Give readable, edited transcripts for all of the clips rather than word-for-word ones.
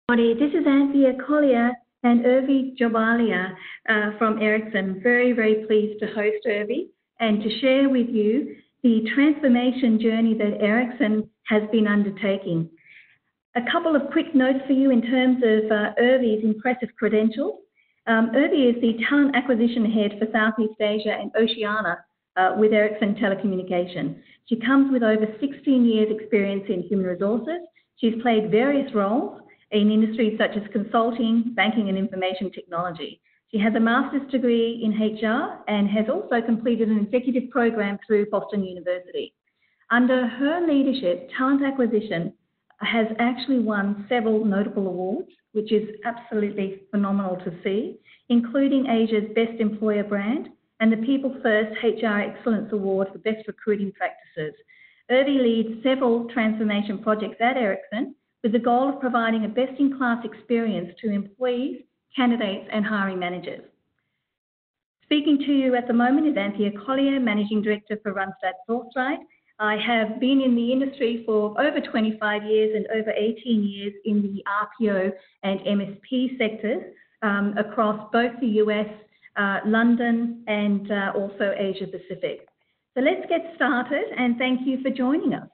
This is Anthea, Collier and Urvi Jobalia from Ericsson. Very, very pleased to host Urvi and to share with you the transformation journey that Ericsson has been undertaking. A couple of quick notes for you in terms of Urvi's impressive credentials. Urvi is the Talent Acquisition Head for Southeast Asia and Oceania with Ericsson Telecommunications. She comes with over 16 years experience in human resources. She's played various roles in industries such as consulting, banking and information technology. She has a master's degree in HR and has also completed an executive program through Boston University. Under her leadership, talent acquisition has actually won several notable awards, which is absolutely phenomenal to see, including Asia's Best Employer Brand and the People First HR Excellence Award for Best Recruiting Practices. Urvi leads several transformation projects at Ericsson with the goal of providing a best-in-class experience to employees, candidates and hiring managers. Speaking to you at the moment is Anthea Collier, Managing Director for Randstad Sourceright. I have been in the industry for over 25 years and over 18 years in the RPO and MSP sectors across both the US, London and also Asia Pacific. So let's get started and thank you for joining us.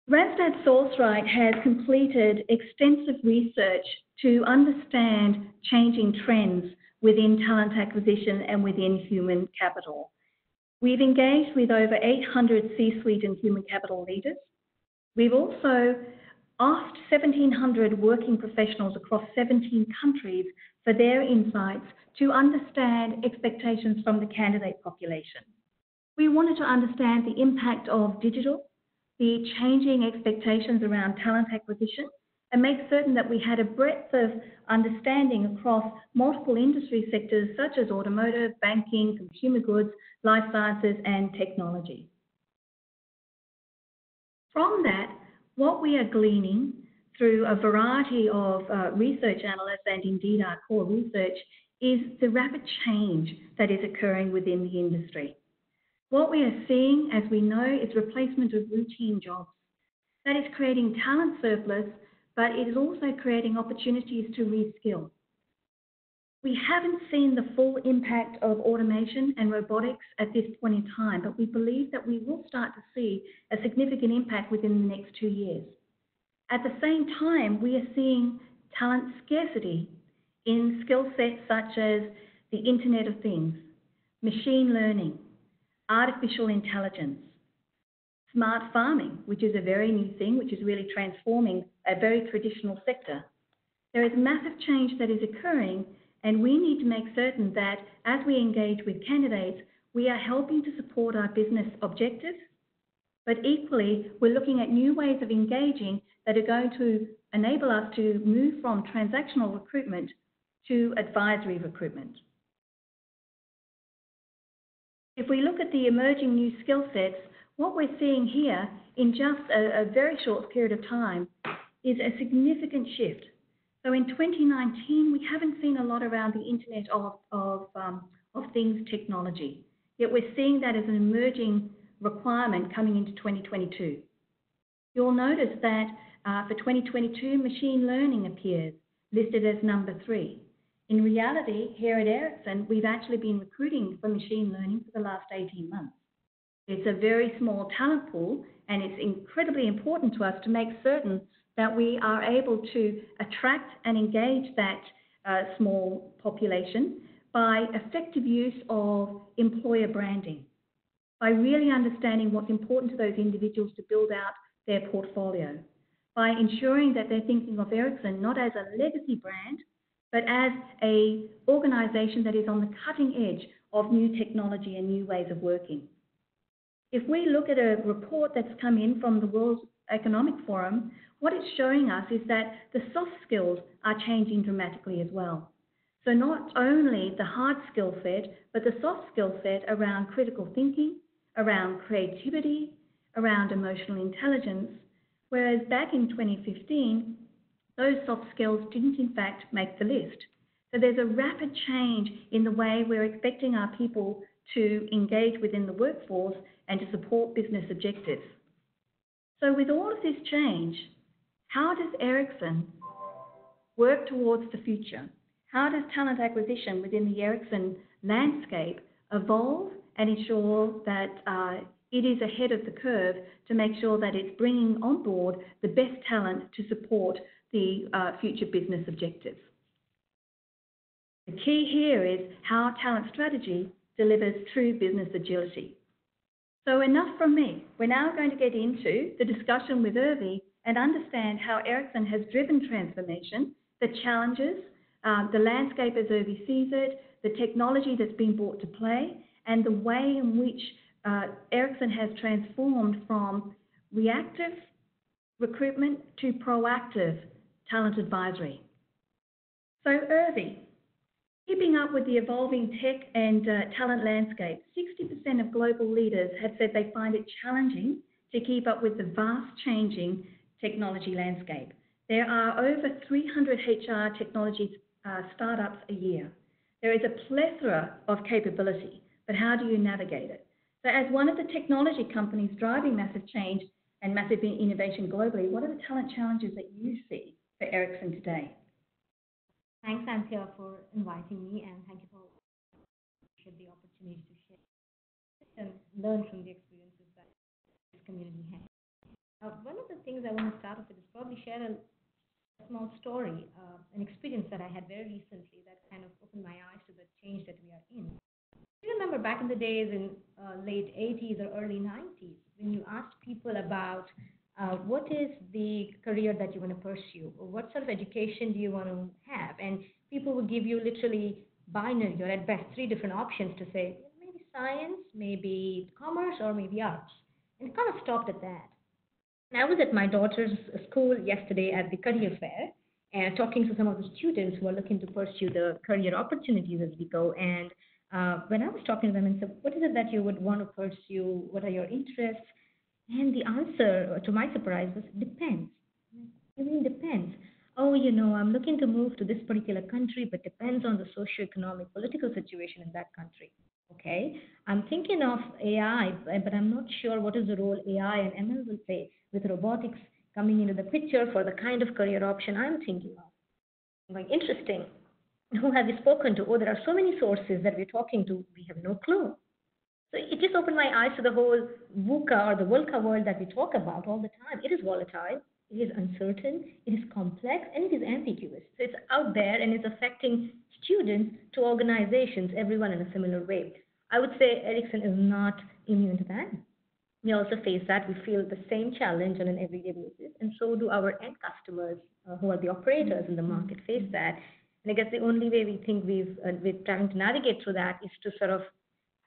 Randstad Sourceright has completed extensive research to understand changing trends within talent acquisition and within human capital. We've engaged with over 800 C-suite and human capital leaders. We've also asked 1,700 working professionals across 17 countries for their insights to understand expectations from the candidate population. We wanted to understand the impact of digital, the changing expectations around talent acquisition, and make certain that we had a breadth of understanding across multiple industry sectors such as automotive, banking, consumer goods, life sciences, and technology. From that, what we are gleaning through a variety of research analysts and indeed our core research is the rapid change that is occurring within the industry. What we are seeing, as we know, is replacement of routine jobs. That is creating talent surplus, but it is also creating opportunities to reskill. We haven't seen the full impact of automation and robotics at this point in time, but we believe that we will start to see a significant impact within the next 2 years. At the same time, we are seeing talent scarcity in skill sets such as the Internet of Things, machine learning, artificial intelligence, smart farming, which is a very new thing, which is really transforming a very traditional sector. There is massive change that is occurring, and we need to make certain that as we engage with candidates, we are helping to support our business objectives, but equally, we're looking at new ways of engaging that are going to enable us to move from transactional recruitment to advisory recruitment. If we look at the emerging new skill sets, what we're seeing here in just a very short period of time is a significant shift. So in 2019, we haven't seen a lot around the Internet of Things technology, yet we're seeing that as an emerging requirement coming into 2022. You'll notice that for 2022, machine learning appears listed as number 3. In reality, here at Ericsson, we've actually been recruiting for machine learning for the last 18 months. It's a very small talent pool, and it's incredibly important to us to make certain that we are able to attract and engage that small population by effective use of employer branding, by really understanding what's important to those individuals to build out their portfolio, by ensuring that they're thinking of Ericsson not as a legacy brand, but as an organization that is on the cutting edge of new technology and new ways of working. If we look at a report that's come in from the World Economic Forum, what it's showing us is that the soft skills are changing dramatically as well. So not only the hard skill set, but the soft skill set around critical thinking, around creativity, around emotional intelligence, whereas back in 2015, those soft skills didn't in fact make the list. So there's a rapid change in the way we're expecting our people to engage within the workforce and to support business objectives. So with all of this change, how does Ericsson work towards the future? How does talent acquisition within the Ericsson landscape evolve and ensure that it is ahead of the curve to make sure that it's bringing on board the best talent to support the future business objectives? The key here is how talent strategy delivers true business agility. So enough from me. We're now going to get into the discussion with Urvi and understand how Ericsson has driven transformation, the challenges, the landscape as Urvi sees it, the technology that's been brought to play, and the way in which Ericsson has transformed from reactive recruitment to proactive talent advisory. So Urvi, keeping up with the evolving tech and talent landscape, 60% of global leaders have said they find it challenging to keep up with the vast changing technology landscape. There are over 300 HR technology startups a year. There is a plethora of capability, but how do you navigate it? So as one of the technology companies driving massive change and massive innovation globally, what are the talent challenges that you see for Ericsson today? Thanks, Anthea, for inviting me, and thank you for the opportunity to share and learn from the experiences that this community has. One of the things I want to start off with is probably share a small story, an experience that I had very recently that kind of opened my eyes to the change that we are in. I remember back in the days in late 80s or early 90s, when you asked people about what is the career that you want to pursue, or what sort of education do you want to have, and people would give you literally binary or at best 3 different options to say maybe science, maybe commerce, or maybe arts, and it kind of stopped at that. And I was at my daughter's school yesterday at the career fair and talking to some of the students who are looking to pursue the career opportunities as we go. And when I was talking to them and said, what is it that you would want to pursue? What are your interests? And the answer, to my surprise, was depends. I mean, depends. Oh, I'm looking to move to this particular country, but depends on the socioeconomic, political situation in that country. Okay, I'm thinking of AI, but I'm not sure what is the role AI and ML will play with robotics coming into the picture for the kind of career option I'm thinking of. I'm like, interesting. Who have you spoken to? Oh, there are so many sources that we're talking to. We have no clue. So it just opened my eyes to the whole VUCA or the VULCA world that we talk about all the time. It is volatile, it is uncertain, it is complex, and it is ambiguous. So it's out there and it's affecting students to organizations, everyone in a similar way. I would say Ericsson is not immune to that. We also face that. We feel the same challenge on an everyday basis, and so do our end customers who are the operators in the market face that. And I guess the only way we think we're trying to navigate through that is to sort of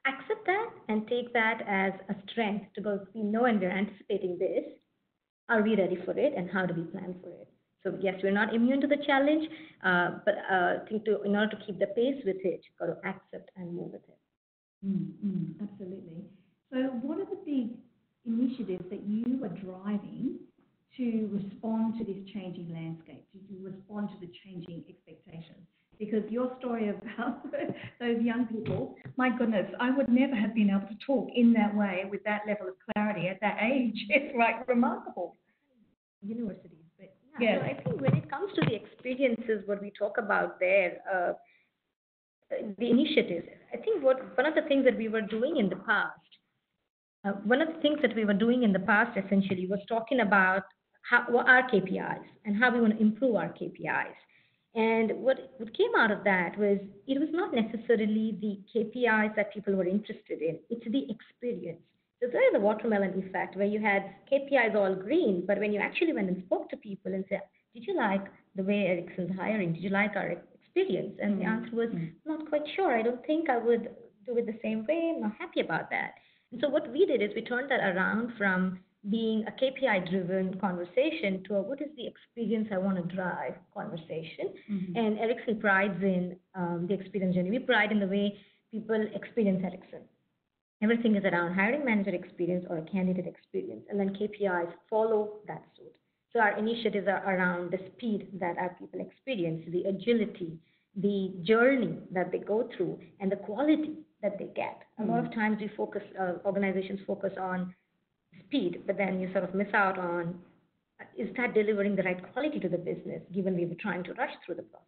accept that and take that as a strength to go, we know and we're anticipating this. Are we ready for it, and how do we plan for it? So yes, we're not immune to the challenge, but I think in order to keep the pace with it, you've got to accept and move with it. Absolutely. So what are the big initiatives that you are driving to respond to this changing landscape, to respond to the changing expectations? Because your story about those young people, my goodness, I would never have been able to talk in that way with that level of clarity at that age. It's like remarkable. Universities, but yeah. So I think when it comes to the experiences, what we talk about there, the initiatives, I think one of the things that we were doing in the past, essentially was talking about what our KPIs and how we want to improve our KPIs. And what came out of that was it was not necessarily the KPIs that people were interested in. It's the experience. So there is a watermelon effect where you had KPIs all green, but when you actually went and spoke to people and said, did you like the way Ericsson's hiring? Did you like our experience? And the answer was, not quite sure. I don't think I would do it the same way. I'm not happy about that. And so what we did is we turned that around from being a KPI-driven conversation to a what is the experience I want to drive conversation. And Ericsson prides in the experience journey. We pride in the way people experience Ericsson. Everything is around hiring manager experience or a candidate experience, and then KPIs follow that suit. So our initiatives are around the speed that our people experience, the agility, the journey that they go through, and the quality that they get. A lot of times we focus, organizations focus on speed, but then you sort of miss out on, is that delivering the right quality to the business, given we were trying to rush through the process.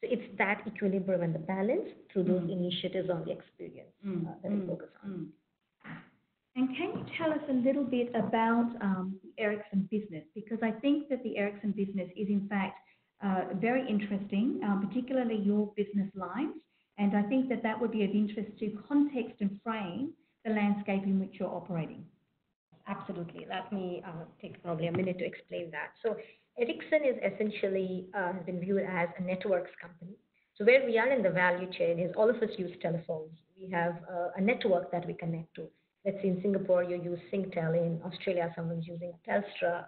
So it's that equilibrium and the balance through those initiatives on the experience that we focus on. And can you tell us a little bit about the Ericsson business? Because I think that the Ericsson business is in fact very interesting, particularly your business lines. And I think that that would be of interest to context and frame the landscape in which you're operating. Absolutely. Let me take probably a minute to explain that. So Ericsson is essentially has been viewed as a networks company. So where we are in the value chain is all of us use telephones. We have a network that we connect to. Let's say in Singapore, you use Singtel. In Australia, someone's using a Telstra,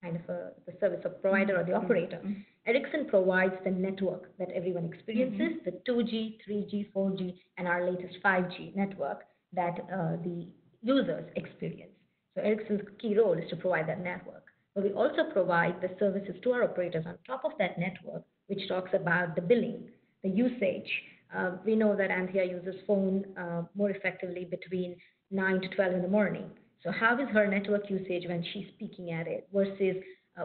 kind of the service of provider or the operator. Ericsson provides the network that everyone experiences, the 2G, 3G, 4G, and our latest 5G network that the users experience. So Ericsson's key role is to provide that network. But we also provide the services to our operators on top of that network, which talks about the billing, the usage. We know that Anthea uses phone more effectively between 9 to 12 in the morning. So how is her network usage when she's speaking at it versus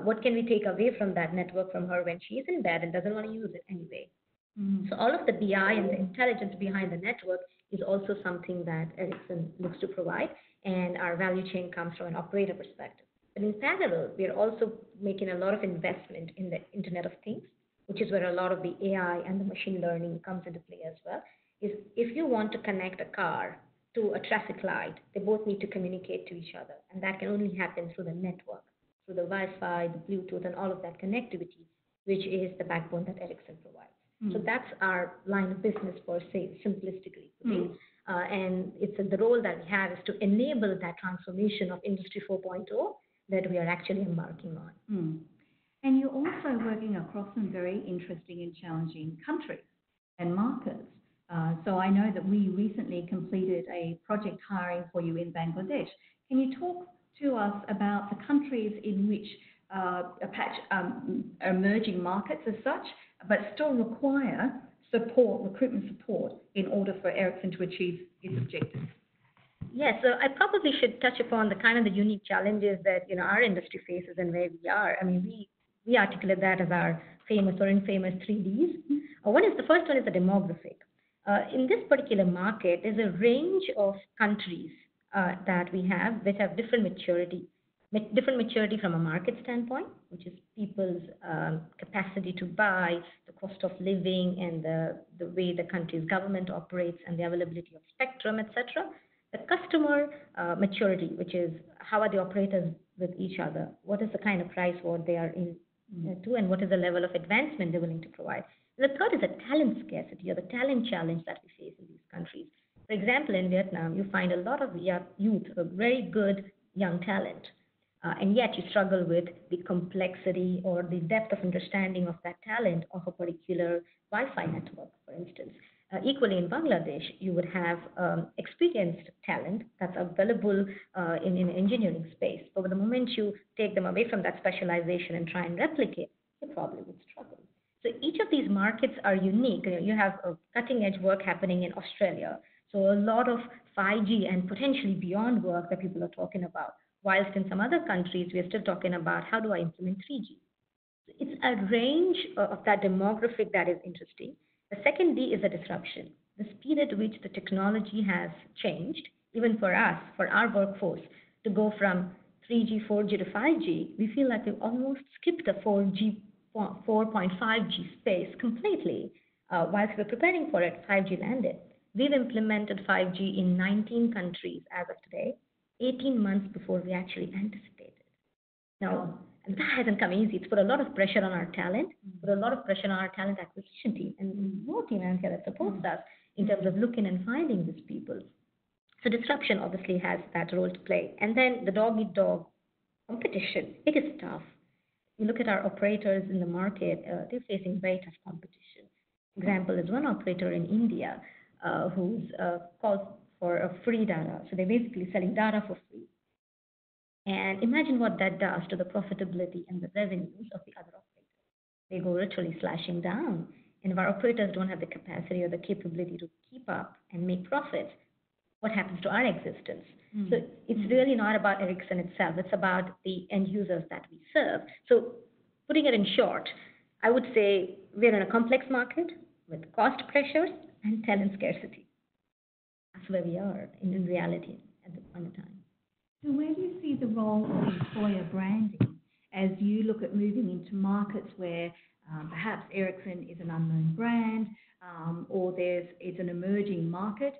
what can we take away from that network from her when she's in bed and doesn't want to use it anyway? So all of the BI and the intelligence behind the network is also something that Ericsson looks to provide, and our value chain comes from an operator perspective. But in parallel, we are also making a lot of investment in the Internet of Things, which is where a lot of the AI and the machine learning comes into play as well. Is if you want to connect a car to a traffic light, they both need to communicate to each other, and that can only happen through the network, through the Wi-Fi, the Bluetooth, and all of that connectivity, which is the backbone that Ericsson provides. So that's our line of business, per se, simplistically. And it's the role that we have is to enable that transformation of Industry 4.0 that we are actually embarking on. And you're also working across some very interesting and challenging countries and markets. So I know that we recently completed a project hiring for you in Bangladesh. Can you talk to us about the countries in which emerging markets as such, but still require support, recruitment support, in order for Ericsson to achieve its objectives? Yes, so I probably should touch upon the kind of the unique challenges that our industry faces and where we are. I mean, we articulate that as our famous or infamous 3Ds. The first one is the demographic. In this particular market, there's a range of countries that we have which have different maturity from a market standpoint, which is people's capacity to buy, the cost of living, and the way the country's government operates, and the availability of spectrum, etc. The customer maturity, which is how are the operators with each other, what is the kind of price war they are in to, and what is the level of advancement they're willing to provide. And the third is the talent scarcity or the talent challenge that we face in these countries. For example, in Vietnam, you find a lot of youth, very good young talent, and yet you struggle with the complexity or the depth of understanding of that talent of a particular Wi-Fi network, for instance. Equally, in Bangladesh, you would have experienced talent that's available in engineering space. But the moment you take them away from that specialization and try and replicate, you probably would struggle. So each of these markets are unique. You have cutting-edge work happening in Australia. So a lot of 5G and potentially beyond work that people are talking about. Whilst in some other countries, we are still talking about how do I implement 3G. So it's a range of that demographic that is interesting. The second D is the disruption, the speed at which the technology has changed, even for us, for our workforce, to go from 3G, 4G to 5G. We feel like we've almost skipped the 4.5G space completely. Whilst we're preparing for it, 5G landed. We've implemented 5G in 19 countries as of today, 18 months before we actually anticipated. Now, and that hasn't come easy. It's put a lot of pressure on our talent, put a lot of pressure on our talent acquisition team, and your team, Anthea, that supports us, in terms of looking and finding these people. So disruption obviously has that role to play. And then the dog-eat-dog competition, it is tough. You look at our operators in the market, they're facing very tough competition. Example is one operator in India who's called for a free data. So they're basically selling data for free. And imagine what that does to the profitability and the revenues of the other operators. They go literally slashing down. And if our operators don't have the capacity or the capability to keep up and make profits, what happens to our existence? So it's really not about Ericsson itself. It's about the end users that we serve. So putting it in short, I would say we're in a complex market with cost pressures and talent scarcity. That's where we are in reality at the point in time. So where do you see the role of employer branding as you look at moving into markets where perhaps Ericsson is an unknown brand or it's an emerging market?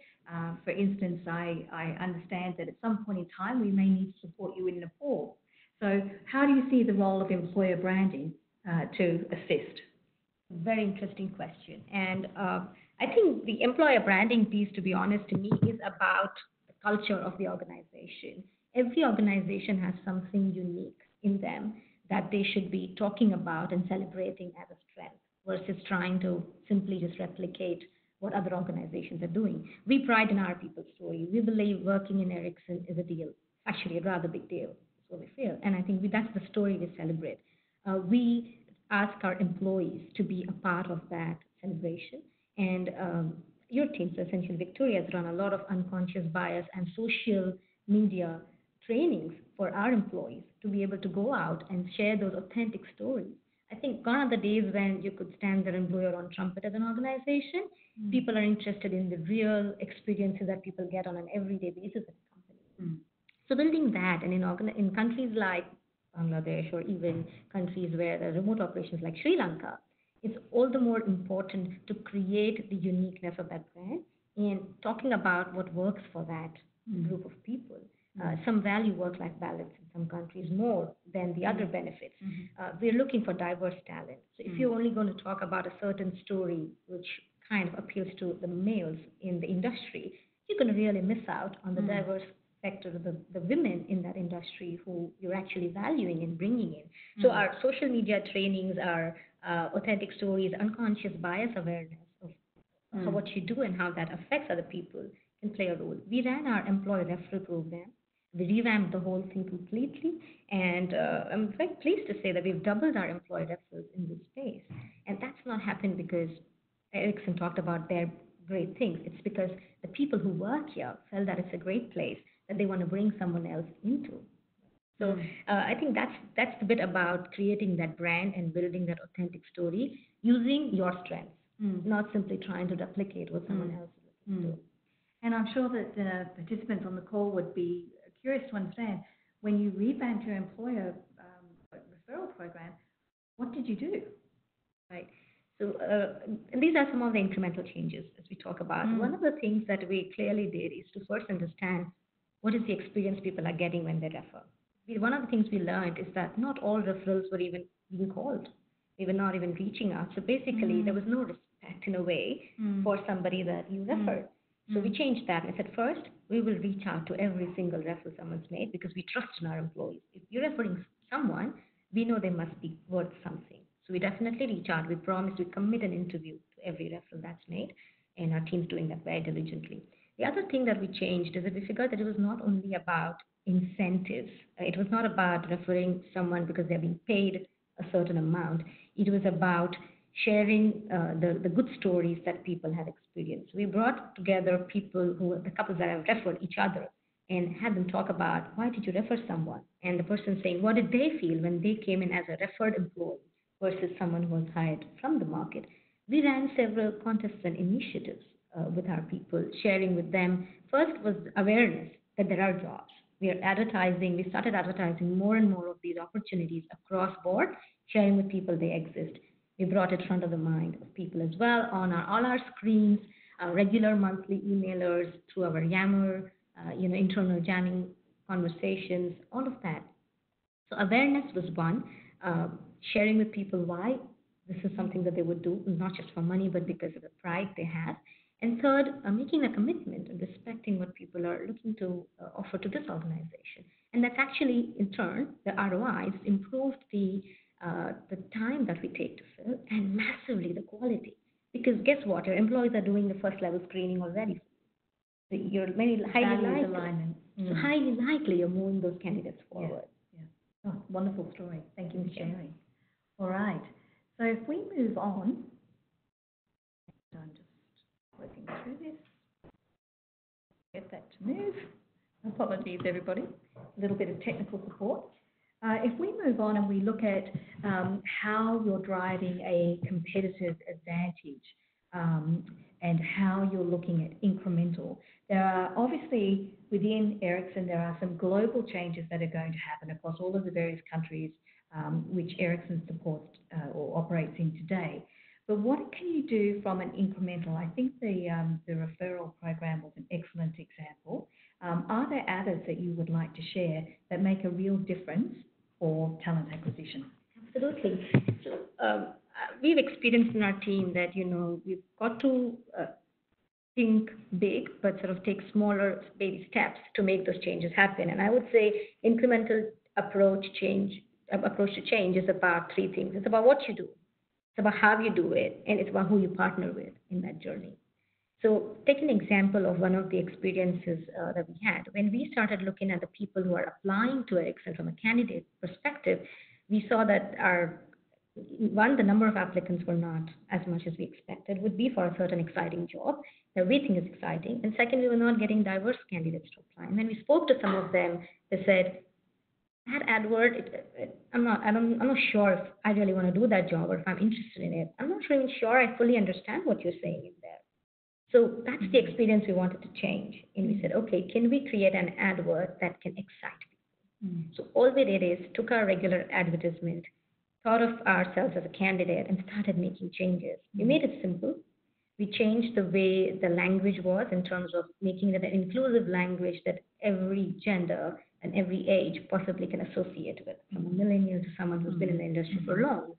For instance, I understand that at some point in time we may need to support you in Nepal. So how do you see the role of employer branding to assist? Very interesting question. And I think the employer branding piece, to be honest, to me, is about the culture of the organization. Every organization has something unique in them that they should be talking about and celebrating as a strength versus trying to simply just replicate what other organizations are doing. We pride in our people story. We believe working in Ericsson is a deal, actually a rather big deal. That's what we feel. And I think that's the story we celebrate. We ask our employees to be a part of that celebration. And your team, so essentially Victoria, has run a lot of unconscious bias and social media trainings for our employees to be able to go out and share those authentic stories. I think gone are the days when you could stand there and blow your own trumpet as an organization. People are interested in the real experiences that people get on an everyday basis at a company. So building that, and in countries like Bangladesh or even countries where there are remote operations like Sri Lanka, it's all the more important to create the uniqueness of that brand and talking about what works for that group of people. Some value work-life balance in some countries more than the other benefits. We're looking for diverse talent. So if you're only going to talk about a certain story which kind of appeals to the males in the industry, you're going to really miss out on the diverse sector of the women in that industry who you're actually valuing and bringing in. So our social media trainings, our authentic stories, unconscious bias awareness of how what you do and how that affects other people can play a role. We ran our employee referral program. We revamped the whole thing completely, and I'm very pleased to say that we've doubled our employee referrals in this space. And that's not happened because Ericsson talked about their great things. It's because the people who work here felt that it's a great place that they want to bring someone else into. So I think that's the bit about creating that brand and building that authentic story using your strengths, not simply trying to replicate what someone else is looking to do. And I'm sure that the participants on the call would be curious to understand, when you revamped your employer referral program, what did you do? Right. So and these are some of the incremental changes as we talk about. One of the things that we clearly did is to first understand what is the experience people are getting when they refer. One of the things we learned is that not all referrals were even being called. They were not even reaching out. So basically, there was no respect in a way for somebody that you referred. So we changed that and said, first, we will reach out to every single referral someone's made because we trust in our employees. If you're referring someone, we know they must be worth something. So we definitely reach out. We promise we commit an interview to every referral that's made, and our team's doing that very diligently. The other thing that we changed is that we figured that it was not only about incentives. It was not about referring someone because they're being paid a certain amount. It was about sharing the good stories that people have experienced. We brought together people the couples that have referred each other and had them talk about, why did you refer someone? And the person saying, what did they feel when they came in as a referred employee versus someone who was hired from the market? We ran several contests and initiatives with our people, sharing with them. First was awareness that there are jobs. We started advertising more and more of these opportunities across board, sharing with people they exist. We brought it front of the mind of people as well on all our screens, our regular monthly emailers, through our Yammer, internal jamming conversations, all of that. So awareness was one, sharing with people why this is something that they would do, not just for money, but because of the pride they have. And third, making a commitment and respecting what people are looking to offer to this organization. And that's actually, in turn, the ROIs improved the time that we take to fill and massively the quality. Because guess what? Your employees are doing the first level screening already. So you're highly likely you're moving those candidates forward. Oh, wonderful story. Thank you for sharing. All right. So if we move on, I'm just working through this. Get that to move. Apologies, everybody. A little bit of technical support. If we move on and we look at how you're driving a competitive advantage and how you're looking at incremental, there are obviously within Ericsson, there are some global changes that are going to happen across all of the various countries which Ericsson supports or operates in today. But what can you do from an incremental? I think the referral program was an excellent example. Are there others that you would like to share that make a real difference for talent acquisition? Absolutely. So we've experienced in our team that, we've got to think big, but sort of take smaller baby steps to make those changes happen. And I would say incremental approach to change is about three things. It's about what you do. It's about how you do it, and it's about who you partner with in that journey. So take an example of one of the experiences that we had. When we started looking at the people who are applying to Ericsson from a candidate perspective, we saw that the number of applicants were not as much as we expected, would be for a certain exciting job that we think is exciting. And second, we were not getting diverse candidates to apply. And when we spoke to some of them, they said, that AdWord, I'm not sure if I really want to do that job or if I'm interested in it. I'm not even sure I fully understand what you're saying in there. So that's the experience we wanted to change. And we said, okay, can we create an AdWord that can excite people? So all we did is took our regular advertisement, thought of ourselves as a candidate, and started making changes. We made it simple. We changed the way the language was in terms of making it an inclusive language that every gender and every age possibly can associate with, from a millennial to someone who's been in the industry for long.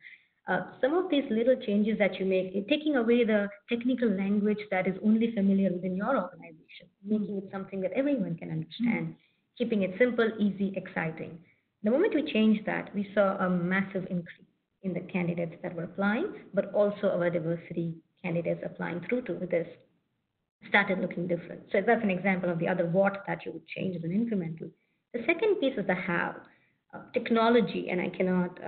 Some of these little changes that you make, taking away the technical language that is only familiar within your organization, making it something that everyone can understand, keeping it simple, easy, exciting. The moment we changed that, we saw a massive increase in the candidates that were applying, but also our diversity candidates applying through to this started looking different. So that's an example of the other what that you would change as an incremental. The second piece is the how. Technology, and I cannot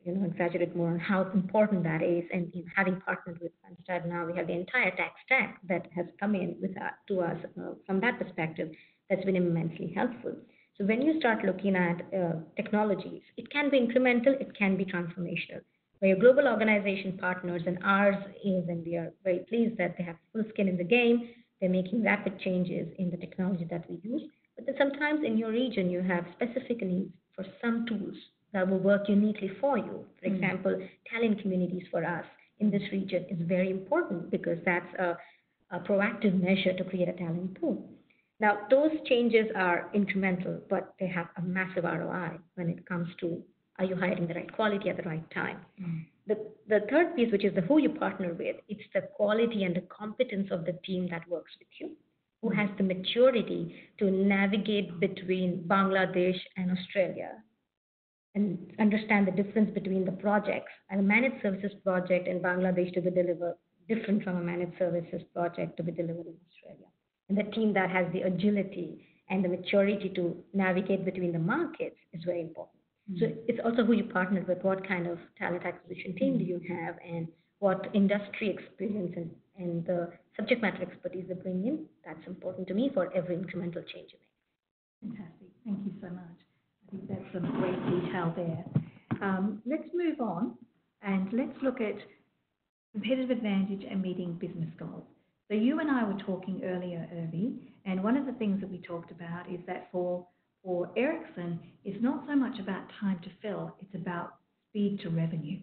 exaggerate more on how important that is. And having partnered with Randstad now, we have the entire tech stack that has come in to us from that perspective. That's been immensely helpful. So when you start looking at technologies, it can be incremental, it can be transformational. Where your global organization partners and ours is, and we are very pleased that they have full skin in the game. They're making rapid changes in the technology that we use. But then sometimes in your region, you have specific needs for some tools that will work uniquely for you. For example, talent communities for us in this region is very important because that's a proactive measure to create a talent pool. Now, those changes are incremental, but they have a massive ROI when it comes to are you hiring the right quality at the right time. The third piece, which is the who you partner with, it's the quality and the competence of the team that works with you, who has the maturity to navigate between Bangladesh and Australia and understand the difference between the projects. And a managed services project in Bangladesh to be delivered different from a managed services project to be delivered in Australia. And the team that has the agility and the maturity to navigate between the markets is very important. So it's also who you partner with, what kind of talent acquisition team do you have, and what industry experience and the subject matter expertise they bring in. That's important to me for every incremental change you make. Fantastic. Thank you so much. I think that's some great detail there. Let's move on and let's look at competitive advantage and meeting business goals. So you and I were talking earlier, Urvi, and one of the things that we talked about is that for Ericsson, it's not so much about time to fill, it's about speed to revenue.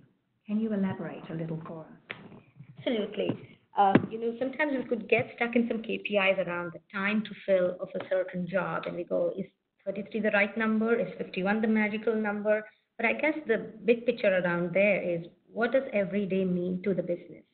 Can you elaborate a little for us? Absolutely. Sometimes we could get stuck in some KPIs around the time to fill of a certain job, and we go, is 33 the right number? Is 51 the magical number? But I guess the big picture around there is, what does every day mean to the business?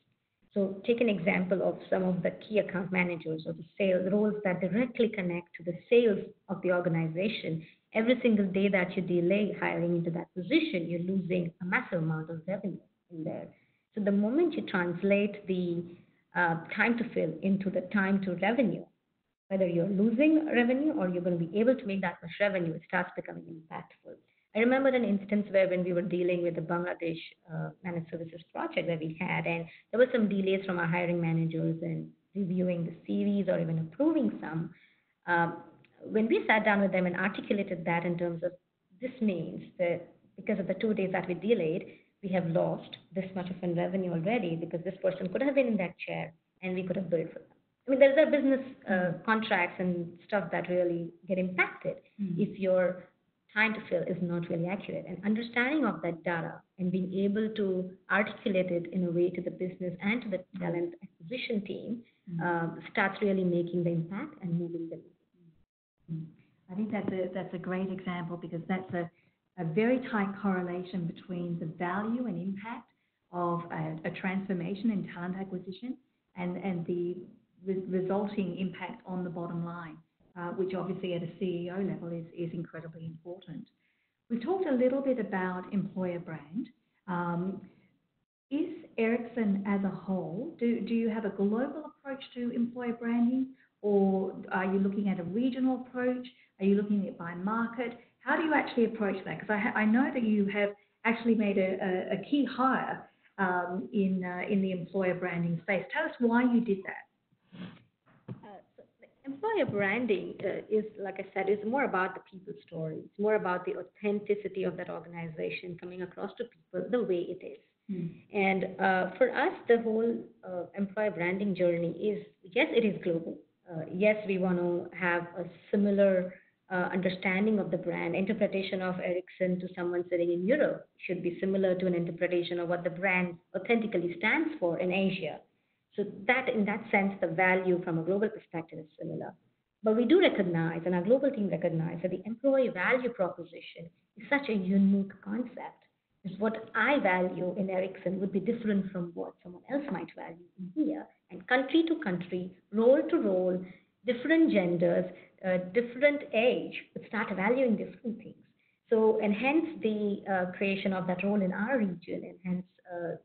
So take an example of some of the key account managers or the sales roles that directly connect to the sales of the organization. Every single day that you delay hiring into that position, you're losing a massive amount of revenue in there. So the moment you translate the time to fill into the time to revenue, whether you're losing revenue or you're going to be able to make that much revenue, it starts becoming impactful. I remember an instance where when we were dealing with the Bangladesh managed services project that we had, and there were some delays from our hiring managers in reviewing the CVs or even approving some. When we sat down with them and articulated that in terms of this means that because of the 2 days that we delayed, we have lost this much of a revenue already because this person could have been in that chair and we could have billed for them. I mean, there's a business contracts and stuff that really get impacted if your time to fill is not really accurate. And understanding of that data and being able to articulate it in a way to the business and to the talent acquisition team starts really making the impact and moving the needle. I think that's a great example because that's a very tight correlation between the value and impact of a transformation in talent acquisition and the resulting impact on the bottom line, which obviously at a CEO level is incredibly important. We've talked a little bit about employer brand. Is Ericsson as a whole, do you have a global approach to employer branding, or are you looking at a regional approach? Are you looking at it by market? How do you actually approach that? Because I know that you have actually made a key hire in the employer branding space. Tell us why you did that. Employer branding is, like I said, is more about the people story. It's more about the authenticity of that organization coming across to people the way it is. And for us, the whole employer branding journey is, yes, it is global. Yes, we want to have a similar understanding of the brand. Interpretation of Ericsson to someone sitting in Europe should be similar to an interpretation of what the brand authentically stands for in Asia. So that, in that sense, the value from a global perspective is similar. But we do recognize, and our global team recognizes, that the employee value proposition is such a unique concept. Is what I value in Ericsson would be different from what someone else might value in here. And country to country, role to role, different genders, different age would start valuing different things. So, and hence the creation of that role in our region, and hence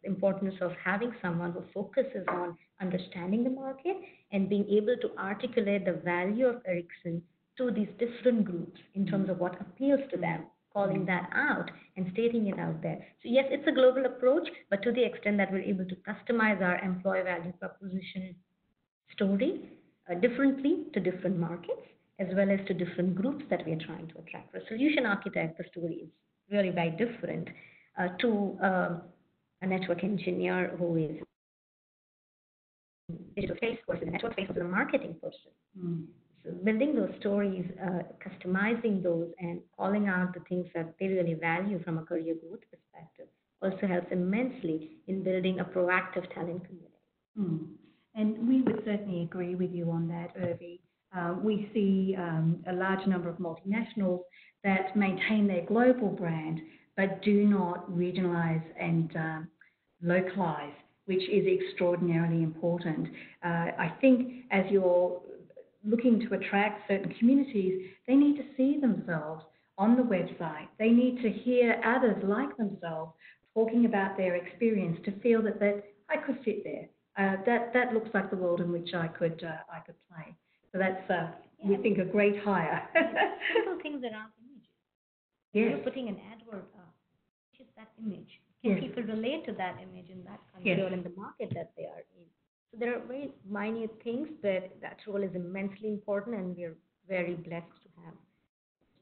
the importance of having someone who focuses on understanding the market and being able to articulate the value of Ericsson to these different groups in terms of what appeals to them, calling that out and stating it out there. So yes, it's a global approach, but to the extent that we're able to customize our employee value proposition story differently to different markets, as well as to different groups that we are trying to attract. For a solution architect, the story is really very different to a network engineer who is digital space person, a network space person, a marketing person. So building those stories, customizing those, and calling out the things that they really value from a career growth perspective also helps immensely in building a proactive talent community. And we would certainly agree with you on that, Urvi. We see a large number of multinationals that maintain their global brand but do not regionalize and localize, which is extraordinarily important. I think as you're looking to attract certain communities, they need to see themselves on the website. They need to hear others like themselves talking about their experience to feel that I could fit there. That looks like the world in which I could play. So that's, we think, a great hire. Simple things around images. Yes. You're putting an advert up. Which is that image? Can people relate to that image in that country or in the market that they are in? So there are very minute things, but that role is immensely important, and we're very blessed to have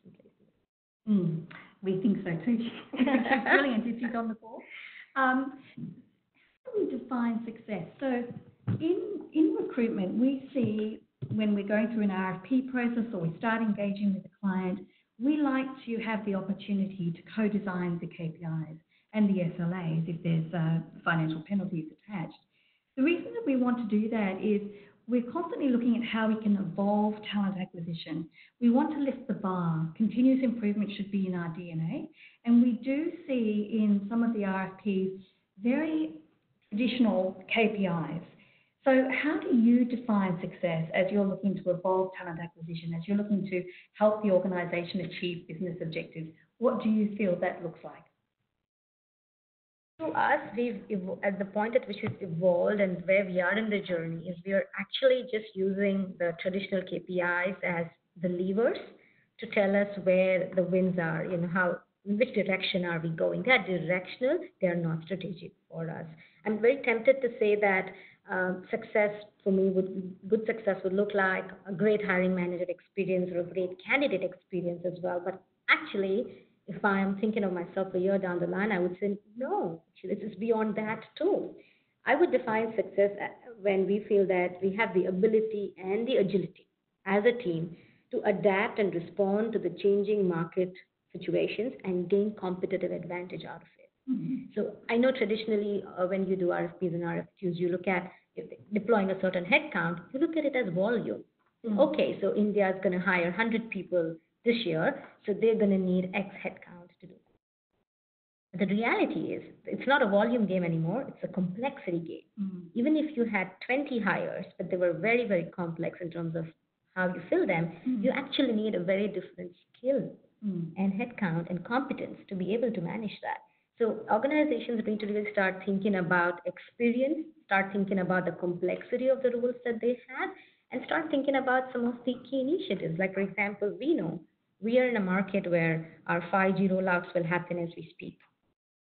in place. We think so too. Brilliant if she's on the ball. How do we define success? So in recruitment, we see when we're going through an RFP process or we start engaging with a client, we like to have the opportunity to co-design the KPIs and the SLAs if there's financial penalties attached. The reason that we want to do that is we're constantly looking at how we can evolve talent acquisition. We want to lift the bar. Continuous improvement should be in our DNA. And we do see in some of the RFPs very traditional KPIs. So how do you define success as you're looking to evolve talent acquisition, as you're looking to help the organisation achieve business objectives? What do you feel that looks like? To us, at the point at which we've evolved and where we are in the journey is we are actually just using the traditional KPIs as the levers to tell us where the wins are, which direction are we going. They are directional, they are not strategic for us. I'm very tempted to say that success for me good success would look like a great hiring manager experience or a great candidate experience as well. But actually, if I am thinking of myself a year down the line, I would say, no, this is beyond that too. I would define success when we feel that we have the ability and the agility as a team to adapt and respond to the changing market situations and gain competitive advantage out of it. Mm-hmm. So I know traditionally when you do RFPs and RFQs, you look at deploying a certain headcount, you look at it as volume. Mm-hmm. Okay, so India is going to hire 100 people this year, so they're going to need X headcount to do that. But the reality is, it's not a volume game anymore, it's a complexity game. Mm-hmm. Even if you had 20 hires, but they were very, very complex in terms of how you fill them, mm-hmm. you actually need a very different skill and headcount and competence to be able to manage that. So organizations need to really start thinking about experience, start thinking about the complexity of the roles that they have, and start thinking about some of the key initiatives. Like, for example, we know we are in a market where our 5G rollouts will happen as we speak.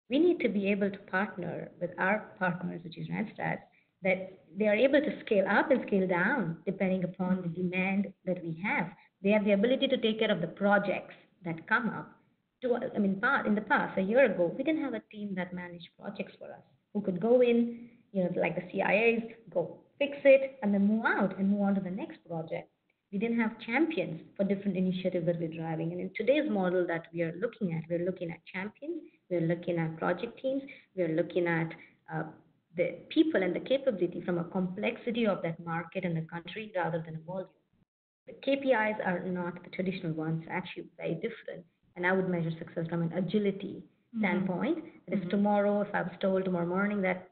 We need to be able to partner with our partners, which is Randstad, that they are able to scale up and scale down depending upon the demand that we have. They have the ability to take care of the projects that come up. In the past, a year ago, we didn't have a team that managed projects for us, who could go in, like the CIAs, go fix it, and then move out and move on to the next project. We didn't have champions for different initiatives that we're driving. And in today's model that we're looking at champions, we're looking at project teams, we're looking at the people and the capability from a complexity of that market and the country rather than a volume. The KPIs are not the traditional ones, actually very different. And I would measure success from an agility standpoint. That is, tomorrow, if I was told tomorrow morning that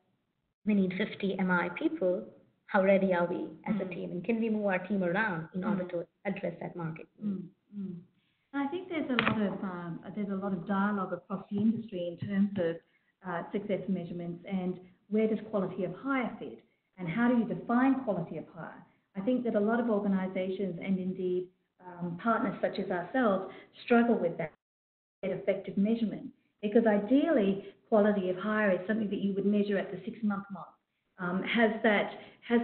we need 50 MI people, how ready are we as a team? And can we move our team around in order to address that market? I think there's a lot of dialogue across the industry in terms of success measurements and where does quality of hire fit and how do you define quality of hire? I think that a lot of organisations and indeed partners such as ourselves struggle with that effective measurement, because ideally quality of hire is something that you would measure at the 6-month mark. Has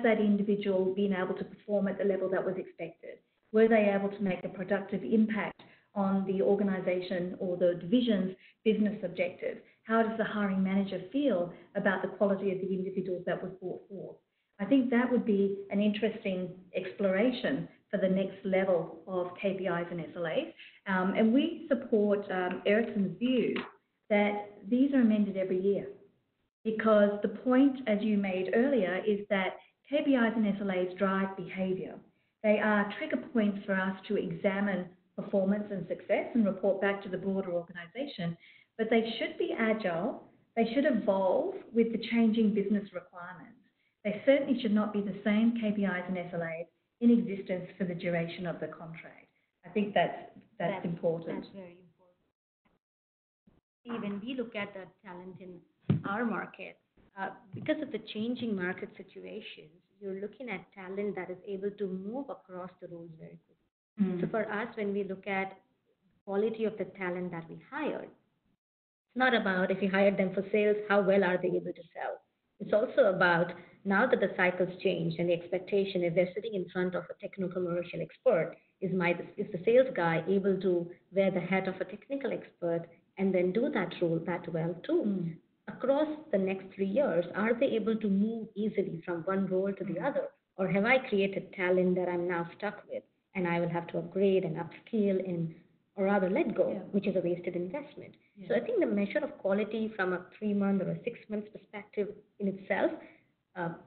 that individual been able to perform at the level that was expected? Were they able to make a productive impact on the organisation or the division's business objective? How does the hiring manager feel about the quality of the individuals that was brought forth? I think that would be an interesting exploration for the next level of KPIs and SLAs. And we support Ericsson's view that these are amended every year, because the point, as you made earlier, is that KPIs and SLAs drive behaviour. They are trigger points for us to examine performance and success and report back to the broader organisation, but they should be agile, they should evolve with the changing business requirements. They certainly should not be the same KPIs and SLAs in existence for the duration of the contract. I think that's important. That's very important. When we look at the talent in our market, because of the changing market situations, you're looking at talent that is able to move across the roles very quickly. So for us, when we look at quality of the talent that we hired, it's not about if we hired them for sales, how well are they able to sell. It's also about, now that the cycle's changed and the expectation, if they're sitting in front of a techno-commercial expert, is the sales guy able to wear the hat of a technical expert and then do that role that well too? Across the next 3 years, are they able to move easily from one role to the other? Or have I created talent that I'm now stuck with and I will have to upgrade and upskill or rather let go, which is a wasted investment? So I think the measure of quality from a 3-month or a 6-month perspective in itself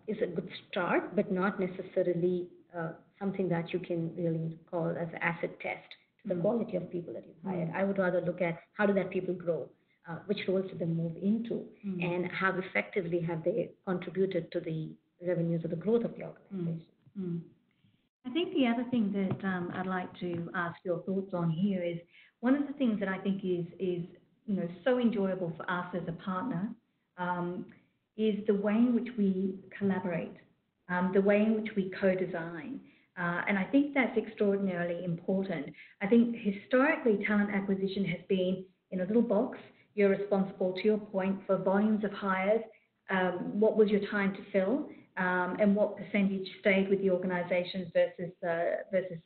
is a good start, but not necessarily something that you can really call as an acid test to the quality of people that you hired. I would rather look at how do that people grow. which roles did they move into, and how effectively have they contributed to the revenues or the growth of the organization. I think the other thing that I'd like to ask your thoughts on here is one of the things that I think is so enjoyable for us as a partner is the way in which we collaborate, the way in which we co-design. And I think that's extraordinarily important. I think historically talent acquisition has been in a little box. You're responsible, to your point, for volumes of hires, what was your time to fill, and what percentage stayed with the organizations versus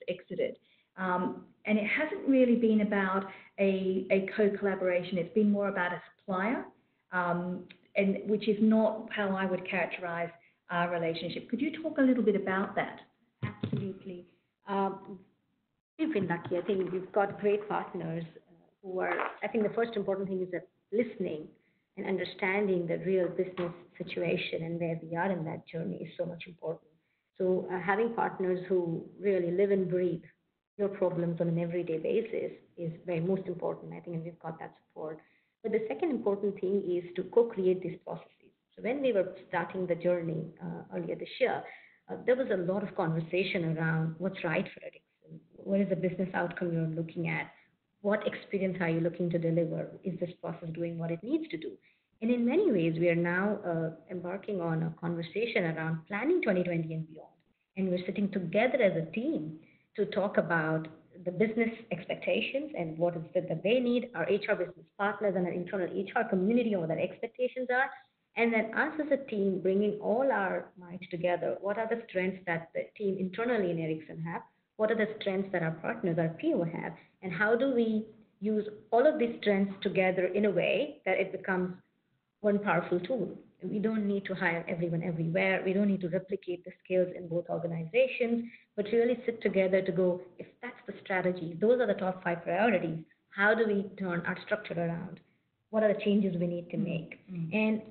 exited. And it hasn't really been about a co-collaboration. It's been more about a supplier, and which is not how I would characterize our relationship. Could you talk a little bit about that? Absolutely. We've been lucky. I think we've got great partners who are, I think the first important thing is that listening and understanding the real business situation and where we are in that journey is so much important. So having partners who really live and breathe your problems on an everyday basis is very most important, I think, and we've got that support. But the second important thing is to co-create these processes. So when we were starting the journey earlier this year, there was a lot of conversation around what's right for Ericsson. What is the business outcome you're looking at? What experience are you looking to deliver? Is this process doing what it needs to do? And in many ways, we are now embarking on a conversation around planning 2020 and beyond. And we're sitting together as a team to talk about the business expectations and what is it that they need, our HR business partners and our internal HR community, and what their expectations are. And then us as a team bringing all our might together. What are the strengths that the team internally in Ericsson have? What are the strengths that our partners, our PO have? And how do we use all of these strengths together in a way that it becomes one powerful tool? We don't need to hire everyone everywhere. We don't need to replicate the skills in both organizations, but really sit together to go, if that's the strategy, those are the top 5 priorities, how do we turn our structure around? What are the changes we need to make? And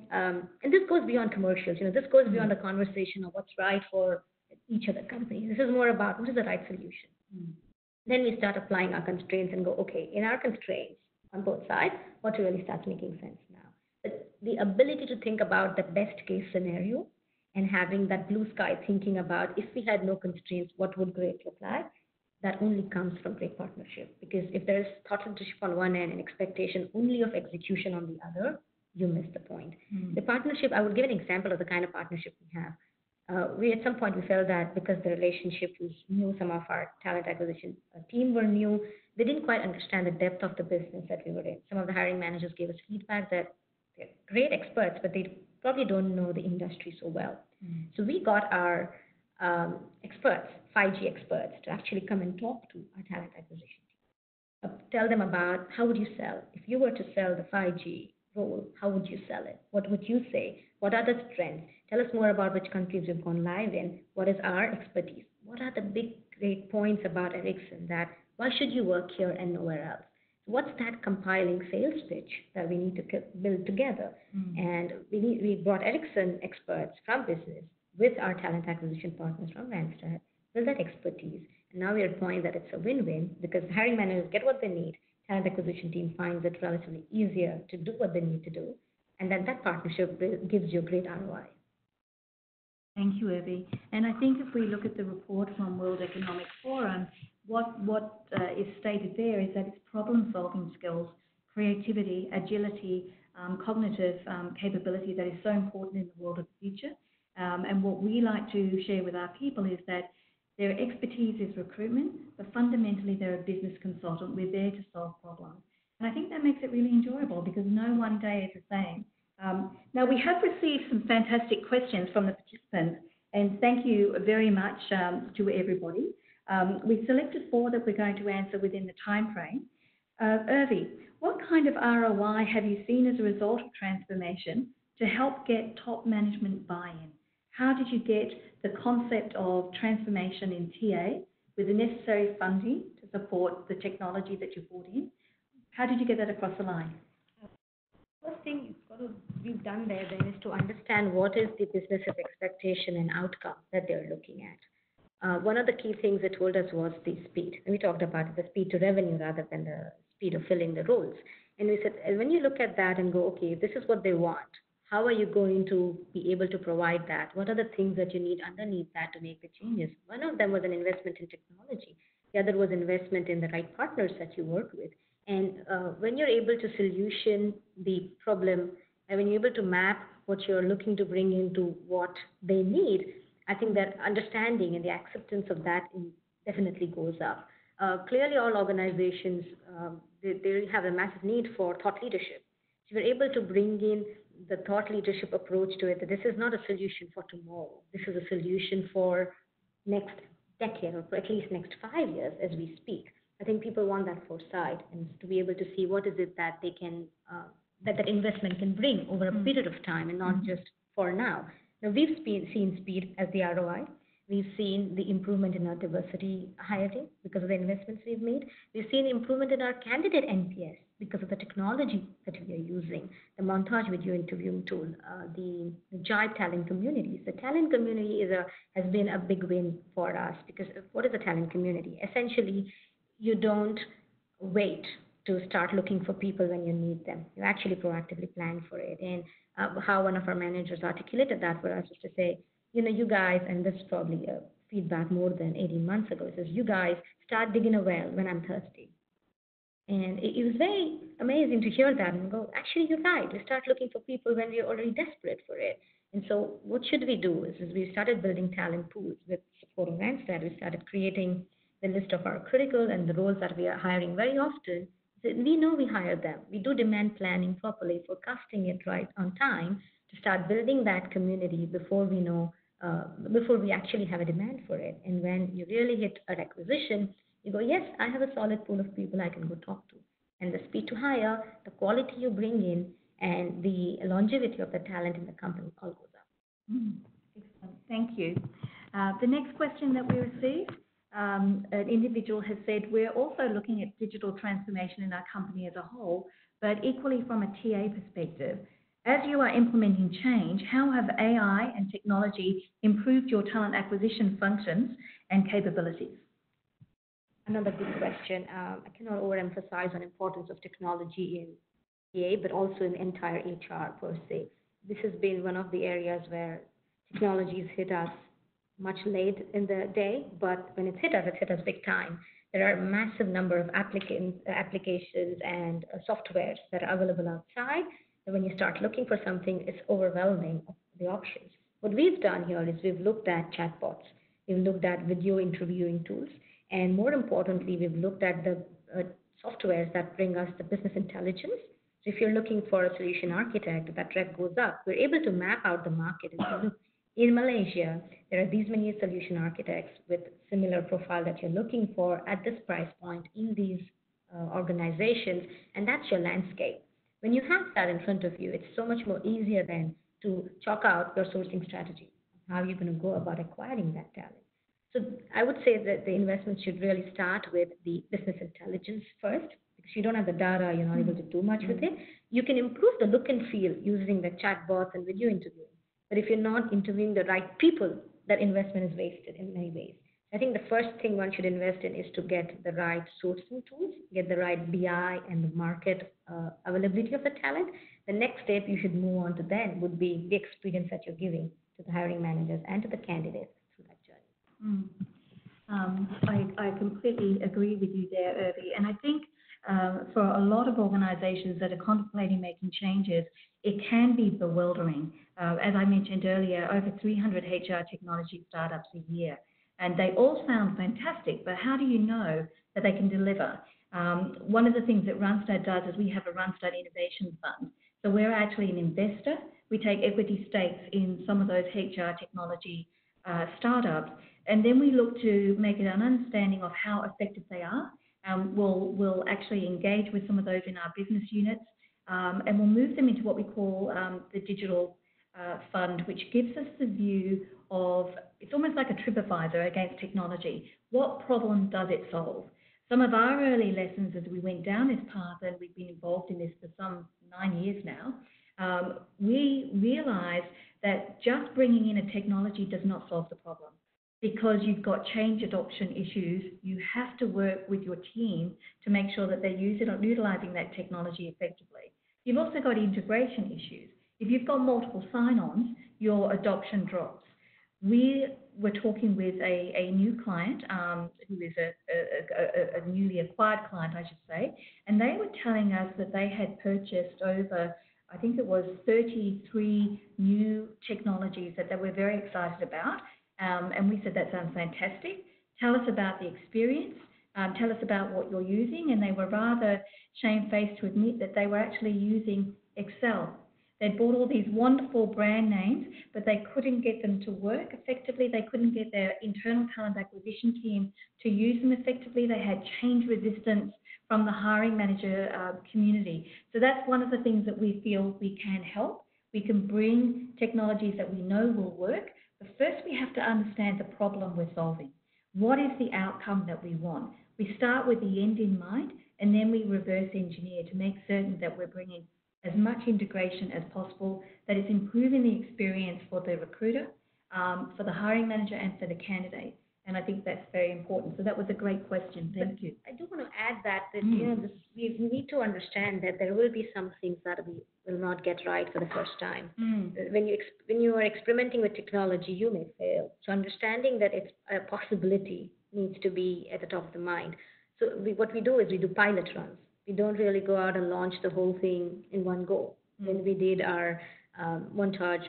this goes beyond commercials. This goes beyond the conversation of what's right for each of the companies. This is more about what is the right solution. Then we start applying our constraints and go, okay, in our constraints on both sides, what really starts making sense now? But the ability to think about the best case scenario and having that blue sky thinking about if we had no constraints, what would great look like? That only comes from great partnership. Because if there's thought leadership on one end and expectation only of execution on the other, you miss the point. The partnership, I would give an example of the kind of partnership we have. We at some point we felt that because the relationship was new, some of our talent acquisition team were new, they didn't quite understand the depth of the business that we were in. Some of the hiring managers gave us feedback that they're great experts, but they probably don't know the industry so well. So we got our experts, 5G experts, to actually come and talk to our talent acquisition team. Tell them about how would you sell. If you were to sell the 5G role, how would you sell it? What would you say? What are the strengths? Tell us more about which countries you've gone live in. What is our expertise? What are the big, great points about Ericsson that why should you work here and nowhere else? What's that compiling sales pitch that we need to build together? And we brought Ericsson experts from business with our talent acquisition partners from Randstad, build that expertise. And now we are at a point that it's a win-win because hiring managers get what they need. Talent acquisition team finds it relatively easier to do what they need to do. And then that partnership gives you a great ROI. Thank you, Urvi. And I think if we look at the report from World Economic Forum, what is stated there is that it's problem-solving skills, creativity, agility, cognitive capability that is so important in the world of the future. And what we like to share with our people is that their expertise is recruitment, but fundamentally they're a business consultant. We're there to solve problems. And I think that makes it really enjoyable because no one day is the same. Now, we have received some fantastic questions from the participants, and thank you very much to everybody. We selected 4 that we're going to answer within the time frame. Urvi, what kind of ROI have you seen as a result of transformation to help get top management buy-in? How did you get the concept of transformation in TA with the necessary funding to support the technology that you brought in? How did you get that across the line? First thing we've done there then is to understand what is the business's expectation and outcome that they're looking at. One of the key things they told us was the speed. And we talked about the speed to revenue rather than the speed of filling the roles. And we said, and when you look at that and go, okay, this is what they want, how are you going to be able to provide that? What are the things that you need underneath that to make the changes? One of them was an investment in technology. The other was investment in the right partners that you work with. And when you're able to solution the problem, and when you're able to map what you're looking to bring into what they need, I think that understanding and the acceptance of that definitely goes up. Clearly, all organizations, they have a massive need for thought leadership. So we're able to bring in the thought leadership approach to it, that this is not a solution for tomorrow. This is a solution for next decade or for at least next 5 years as we speak. I think people want that foresight and to be able to see what is it that they can, that investment can bring over a period of time and not just for now. Now, we've seen speed as the ROI. We've seen the improvement in our diversity hiring because of the investments we've made. We've seen improvement in our candidate NPS because of the technology that we are using, the montage video interviewing tool, the Jive talent communities. The talent community has been a big win for us because what is a talent community? Essentially, you don't wait to start looking for people when you need them. You actually proactively plan for it. And how one of our managers articulated that for us was to say, you guys, and this is probably a feedback more than 18 months ago, it says, you guys start digging a well when I'm thirsty. And it was very amazing to hear that and go, actually, you're right. We start looking for people when we're already desperate for it. And so what should we do is we started building talent pools with support of Randstad. We started creating the list of our critical and the roles that we are hiring very often. So we know we hire them. We do demand planning properly, forecasting it right on time to start building that community before we know, before we actually have a demand for it. And when you really hit a requisition, you go, yes, I have a solid pool of people I can go talk to. And the speed to hire, the quality you bring in, and the longevity of the talent in the company all goes up. Excellent. Thank you. The next question that we received, an individual has said, we're also looking at digital transformation in our company as a whole, but equally from a TA perspective. As you are implementing change, how have AI and technology improved your talent acquisition functions and capabilities? Another good question. I cannot overemphasize on importance of technology in TA, but also in entire HR per se. This has been one of the areas where technologies hit us much late in the day, but when it's hit us big time. There are a massive number of applications and softwares that are available outside. And when you start looking for something, it's overwhelming, the options. What we've done here is we've looked at chatbots, we've looked at video interviewing tools, and more importantly, we've looked at the softwares that bring us the business intelligence. So if you're looking for a solution architect, that rec goes up. We're able to map out the market and say, look, in Malaysia, there are these many solution architects with similar profile that you're looking for at this price point in these organizations, and that's your landscape. When you have that in front of you, it's so much more easier then to chalk out your sourcing strategy, how you're going to go about acquiring that talent. So I would say that the investment should really start with the business intelligence first, because you don't have the data, you're not able to do much with it. You can improve the look and feel using the chatbots and video interviewing. But if you're not interviewing the right people, that investment is wasted in many ways. I think the first thing one should invest in is to get the right sourcing tools, get the right BI and the market availability of the talent. The next step you should move on to then would be the experience that you're giving to the hiring managers and to the candidates through that journey. I completely agree with you there, Urvi. And I think for a lot of organizations that are contemplating making changes, it can be bewildering. As I mentioned earlier, over 300 HR technology startups a year. And they all sound fantastic, but how do you know that they can deliver? One of the things that Randstad does is we have a Randstad Innovation Fund. So we're actually an investor. We take equity stakes in some of those HR technology startups, and then we look to make an understanding of how effective they are. We'll actually engage with some of those in our business units, and we'll move them into what we call the digital fund, which gives us the view of, it's almost like a TripAdvisor against technology. What problem does it solve? Some of our early lessons as we went down this path, and we've been involved in this for some 9 years now, we realized that just bringing in a technology does not solve the problem. because you've got change adoption issues, you have to work with your team to make sure that they're utilizing that technology effectively. You've also got integration issues. If you've got multiple sign-ons, your adoption drops. We were talking with a new client, who is a newly acquired client, I should say, and they were telling us that they had purchased over, I think it was 33 new technologies that they were very excited about. And we said, that sounds fantastic. Tell us about the experience. Tell us about what you're using. And they were rather shamefaced to admit that they were actually using Excel. They'd bought all these wonderful brand names, but they couldn't get them to work effectively. They couldn't get their internal talent acquisition team to use them effectively. They had change resistance from the hiring manager community. So that's one of the things that we feel we can help. We can bring technologies that we know will work, but first we have to understand the problem we're solving. What is the outcome that we want? We start with the end in mind, and then we reverse engineer to make certain that we're bringing as much integration as possible, that it's improving the experience for the recruiter, for the hiring manager, and for the candidate. And I think that's very important. So that was a great question. Thank you. I do want to add that we need to understand that there will be some things that we will not get right for the first time. When you are experimenting with technology, you may fail. So understanding that it's a possibility needs to be at the top of the mind. So what we do is we do pilot runs. We don't really go out and launch the whole thing in one go. When we did our Montage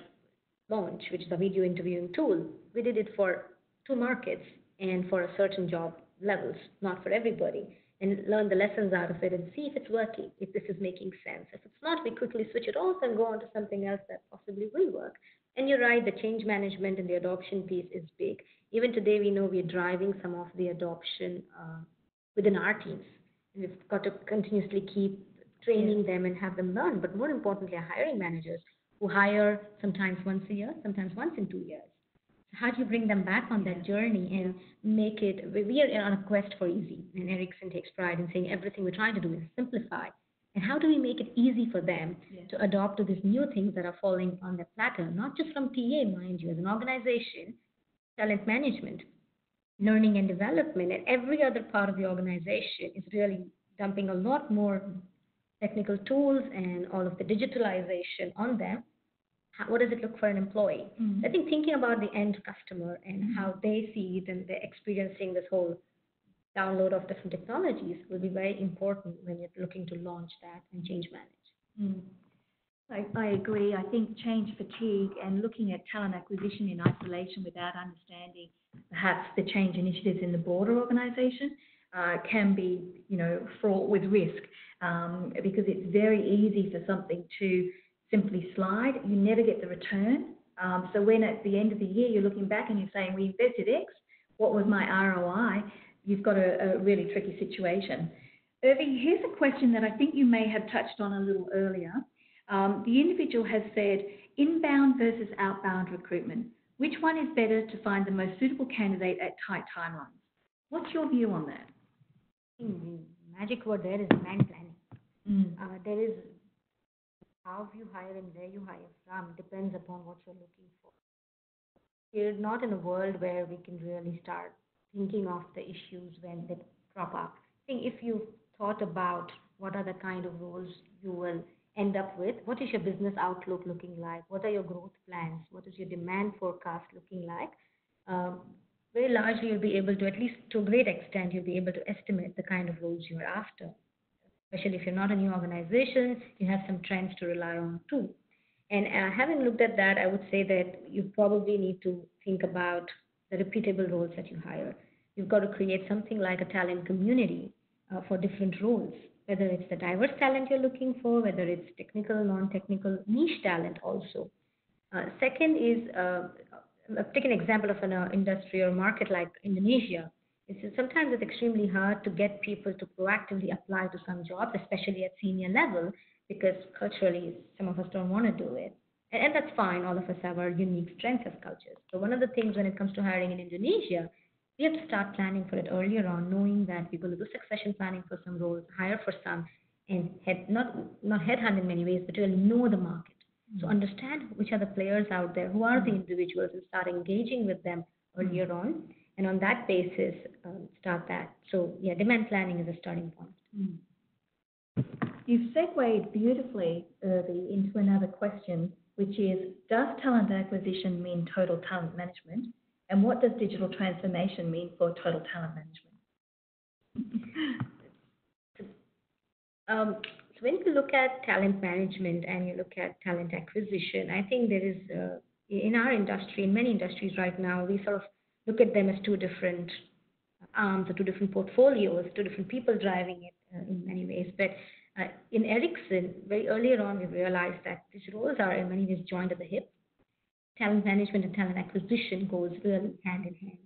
launch, which is a video interviewing tool, we did it for 2 markets and for a certain job levels, not for everybody, and learn the lessons out of it and see if it's working, if this is making sense. If it's not, we quickly switch it off and go on to something else that possibly will work. And you're right, the change management and the adoption piece is big. Even today, we know we're driving some of the adoption within our teams. And we've got to continuously keep training them and have them learn. But more importantly, our hiring managers who hire sometimes once a year, sometimes once in 2 years. How do you bring them back on that journey and make it? We are on a quest for easy, and Ericsson takes pride in saying everything we're trying to do is simplify. And how do we make it easy for them to adopt to these new things that are falling on their platter, not just from TA, mind you, as an organization, talent management, learning and development, and every other part of the organization is really dumping a lot more technical tools and all of the digitalization on them. What does it look for an employee? I think thinking about the end customer and how they see it and they're experiencing this whole download of different technologies will be very important when you're looking to launch that and change manage. I agree. I think change fatigue and looking at talent acquisition in isolation without understanding perhaps the change initiatives in the broader organization can be, fraught with risk because it's very easy for something to simply slide. You never get the return. So when at the end of the year you're looking back and you're saying, we invested X, what was my ROI? You've got a really tricky situation. Urvi, here's a question that I think you may have touched on a little earlier. The individual has said, inbound versus outbound recruitment. Which one is better to find the most suitable candidate at tight timelines? What's your view on that? The magic word there is demand planning. There is how you hire and where you hire from depends upon what you're looking for. We're not in a world where we can really start thinking of the issues when they crop up. I think if you thought about what are the kind of roles you will end up with, what is your business outlook looking like, what are your growth plans, what is your demand forecast looking like, very largely you'll be able to, at least to a great extent, you'll be able to estimate the kind of roles you're after. Especially if you're not a new organization, you have some trends to rely on too. And having looked at that, I would say that you probably need to think about the repeatable roles that you hire. You've got to create something like a talent community for different roles, whether it's the diverse talent you're looking for, whether it's technical, non-technical, niche talent also. Second is, take an example of an industry or market like Indonesia. Sometimes it's extremely hard to get people to proactively apply to some jobs, especially at senior level, because culturally some of us don't want to do it. And that's fine. All of us have our unique strengths as cultures. So one of the things when it comes to hiring in Indonesia, we have to start planning for it earlier on, knowing that we're going to do succession planning for some roles, hire for some, and not headhunt in many ways, but really know the market. So understand which are the players out there, who are the individuals, and start engaging with them earlier on, and on that basis, start that. So yeah, demand planning is a starting point. You've segued beautifully, Urvi, into another question, which is, does talent acquisition mean total talent management? And what does digital transformation mean for total talent management? So when you look at talent management and you look at talent acquisition, I think there is, in our industry, in many industries right now, we sort of look at them as two different arms or two different portfolios, two different people driving it in many ways. But in Ericsson, very earlier on, we realized that these roles are in many ways joined at the hip. Talent management and talent acquisition goes really hand in hand.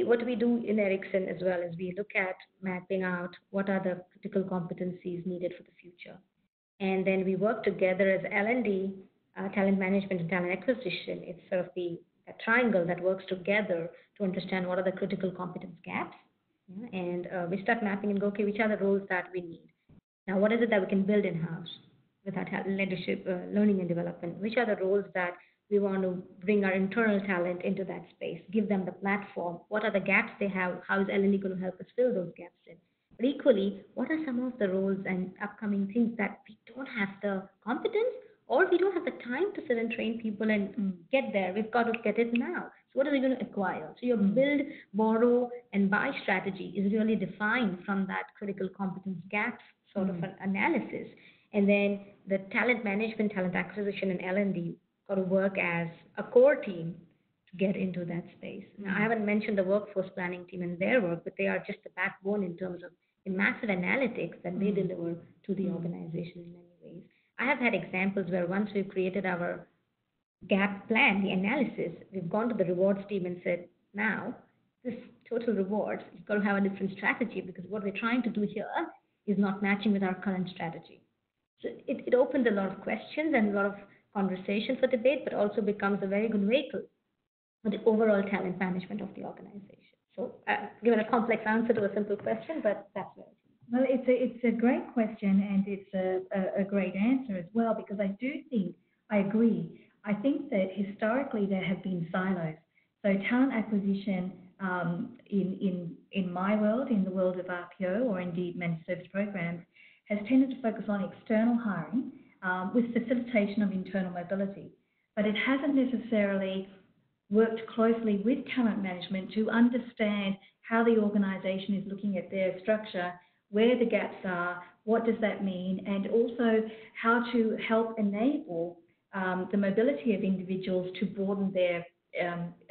What we do in Ericsson as well is we look at mapping out what are the critical competencies needed for the future. And then we work together as L&D, talent management and talent acquisition. It's sort of a triangle that works together to understand what are the critical competence gaps. Yeah? And we start mapping and go, okay, which are the roles that we need? Now, what is it that we can build in-house with our leadership, learning and development? Which are the roles that we want to bring our internal talent into that space, give them the platform? What are the gaps they have? How is L&D going to help us fill those gaps in? But equally, what are some of the roles and upcoming things that we don't have the competence or we don't have the time to sit and train people and get there? We've got to get it now. So what are we going to acquire? So your build, borrow, and buy strategy is really defined from that critical competence gaps sort of an analysis. And then the talent management, talent acquisition, and L&D got to work as a core team to get into that space. Now, I haven't mentioned the workforce planning team and their work, but they are just the backbone in terms of the massive analytics that they deliver to the organization in many ways. I have had examples where once we've created our gap plan, the analysis, we've gone to the rewards team and said, now, this total rewards, you've got to have a different strategy because what we're trying to do here is not matching with our current strategy. So it opens a lot of questions and a lot of conversation for debate, but also becomes a very good vehicle for the overall talent management of the organization. So given a complex answer to a simple question, but that's where well, it's a great question and it's a great answer as well, because I do think, I agree. I think that historically there have been silos. So talent acquisition in my world, in the world of RPO or indeed managed service programs, has tended to focus on external hiring with facilitation of internal mobility. But it hasn't necessarily worked closely with talent management to understand how the organisation is looking at their structure, where the gaps are, what does that mean, and also how to help enable the mobility of individuals to broaden their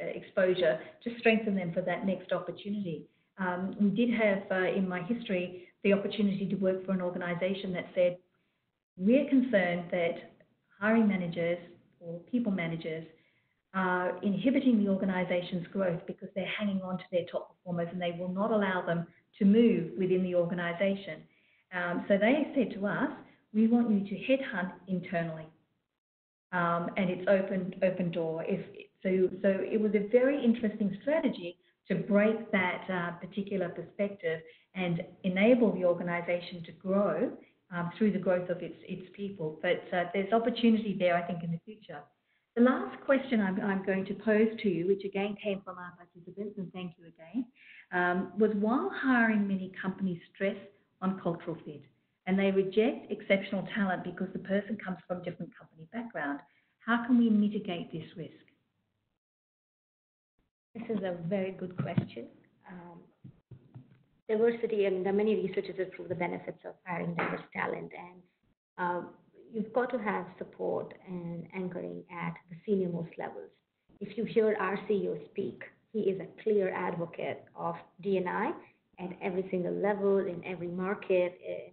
exposure, to strengthen them for that next opportunity. We did have, in my history, the opportunity to work for an organisation that said, we're concerned that hiring managers or people managers are inhibiting the organisation's growth because they're hanging on to their top performers and they will not allow them to move within the organisation. So they said to us, we want you to headhunt internally. And it's open door. So it was a very interesting strategy to break that particular perspective and enable the organisation to grow through the growth of its people. But there's opportunity there, I think, in the future. The last question I'm going to pose to you, which again came from our participants, and thank you again, was while hiring, many companies stress on cultural fit and they reject exceptional talent because the person comes from a different company background. How can we mitigate this risk? This is a very good question. Diversity, and there are many researchers that prove the benefits of hiring diverse talent, and you've got to have support and anchoring at the senior most levels. If you hear our CEO speak, he is a clear advocate of D&I at every single level, in every market, and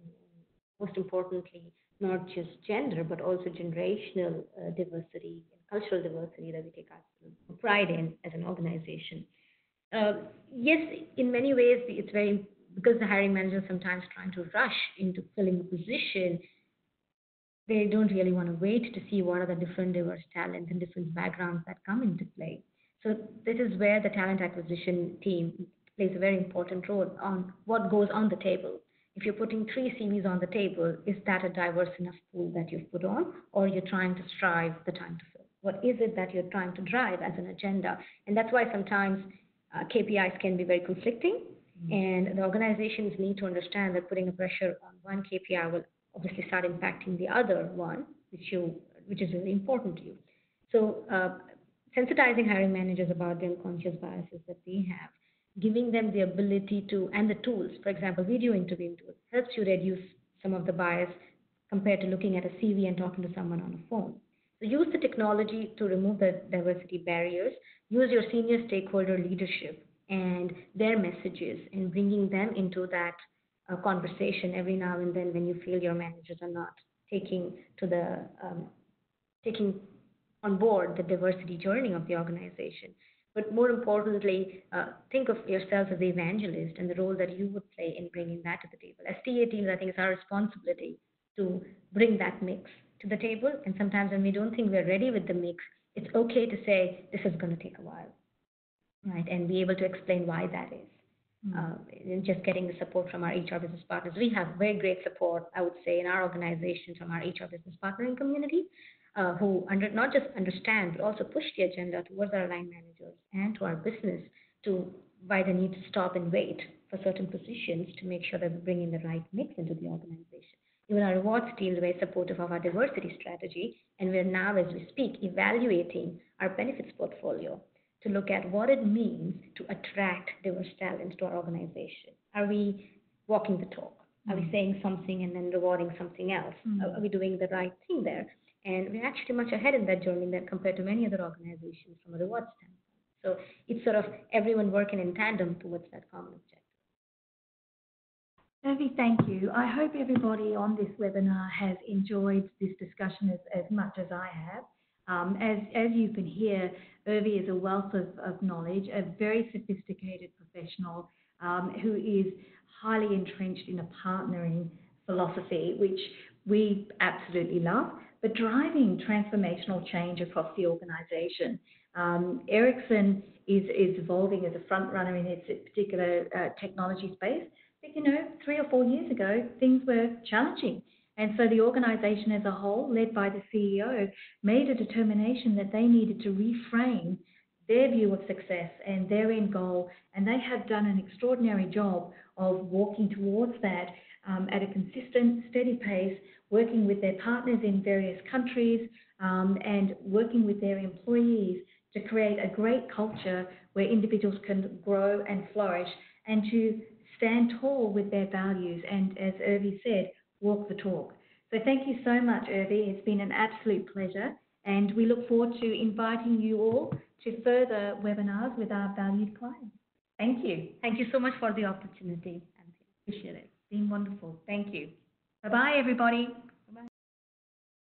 most importantly, not just gender, but also generational diversity and cultural diversity that we take our pride in as an organization. Yes, in many ways, it's very, because the hiring manager is sometimes trying to rush into filling a position, they don't really want to wait to see what are the different diverse talents and different backgrounds that come into play. So this is where the talent acquisition team plays a very important role on what goes on the table. If you're putting 3 CVs on the table, is that a diverse enough pool that you've put on, or you're trying to strive the time to fill? What is it that you're trying to drive as an agenda? And that's why sometimes KPIs can be very conflicting, and the organizations need to understand that putting a pressure on one KPI will obviously start impacting the other one, which is really important to you. So sensitizing hiring managers about the unconscious biases that they have, giving them the ability to, and the tools, for example, video interviewing tools, helps you reduce some of the bias compared to looking at a CV and talking to someone on a phone. So use the technology to remove the diversity barriers, use your senior stakeholder leadership and their messages and bringing them into that conversation every now and then when you feel your managers are not taking on board the diversity journey of the organization. But more importantly, think of yourselves as the evangelist and the role that you would play in bringing that to the table. As TA teams, I think it's our responsibility to bring that mix to the table. And sometimes when we don't think we're ready with the mix, it's okay to say, this is going to take a while, right? And be able to explain why that is. And just getting the support from our HR business partners. We have very great support, I would say, in our organization from our HR business partnering community, who not just understand, but also push the agenda towards our line managers and to our business to why they need to stop and wait for certain positions to make sure that we bring in the right mix into the organization. Even our rewards team is very supportive of our diversity strategy, and we're now, as we speak, evaluating our benefits portfolio to look at what it means to attract diverse talent to our organization. Are we walking the talk? Are we saying something and then rewarding something else? Are we doing the right thing there? And we're actually much ahead in that journey than compared to many other organizations from a rewards standpoint. So it's sort of everyone working in tandem towards that common objective. Urvi, thank you. I hope everybody on this webinar has enjoyed this discussion as much as I have. As you can hear, Urvi is a wealth of knowledge, a very sophisticated professional who is highly entrenched in a partnering philosophy, which we absolutely love, but driving transformational change across the organization. Ericsson is evolving as a front runner in its particular technology space. But, 3 or 4 years ago, things were challenging. And so the organization as a whole, led by the CEO, made a determination that they needed to reframe their view of success and their end goal. And they have done an extraordinary job of walking towards that at a consistent, steady pace, working with their partners in various countries and working with their employees to create a great culture where individuals can grow and flourish and to stand tall with their values and, as Urvi said, walk the talk. So thank you so much, Urvi. It's been an absolute pleasure, and we look forward to inviting you all to further webinars with our valued clients. Thank you. Thank you so much for the opportunity, Anthea. Appreciate it. It's been wonderful. Thank you. Bye-bye, everybody.